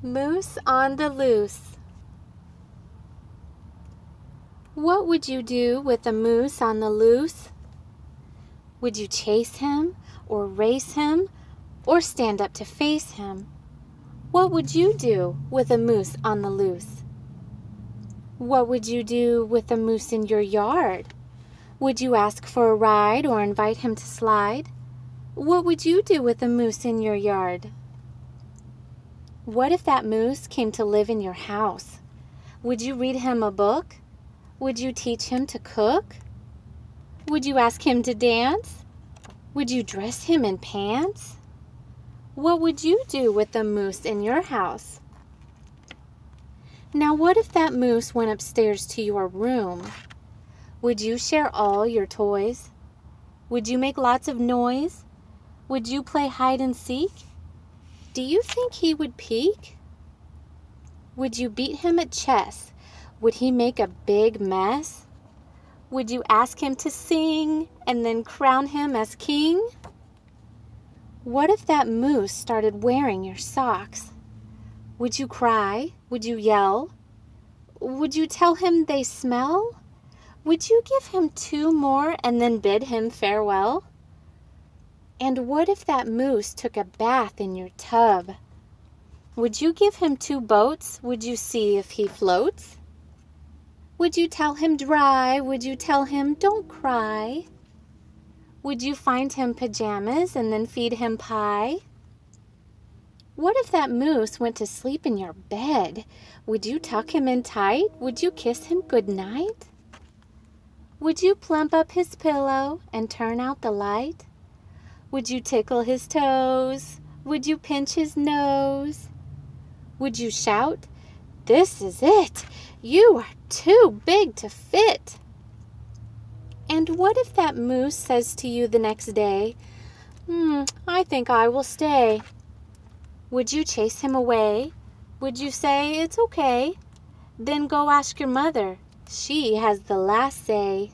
Moose on the loose. What would you do with a moose on the loose? Would you chase him, or race him, or stand up to face him? What would you do with a moose on the loose? What would you do with a moose in your yard? Would you ask for a ride or invite him to slide? What would you do with a moose in your yard? What if that moose came to live in your house? Would you read him a book? Would you teach him to cook? Would you ask him to dance? Would you dress him in pants? What would you do with the moose in your house? Now what if that moose went upstairs to your room? Would you share all your toys? Would you make lots of noise? Would you play hide and seek? Do you think he would peek? Would you beat him at chess? Would he make a big mess? Would you ask him to sing and then crown him as king? What if that moose started wearing your socks? Would you cry? Would you yell? Would you tell him they smell? Would you give him 2 more and then bid him farewell? And what if that moose took a bath in your tub? Would you give him 2 boats? Would you see if he floats? Would you tell him dry? Would you tell him don't cry? Would you find him pajamas and then feed him pie? What if that moose went to sleep in your bed? Would you tuck him in tight? Would you kiss him good night? Would you plump up his pillow and turn out the light? Would you tickle his toes? Would you pinch his nose? Would you shout, "This is it! You are too big to fit"? And what if that moose says to you the next day, I think I will stay"? Would you chase him away? Would you say, "It's okay"? Then go ask your mother. She has the last say.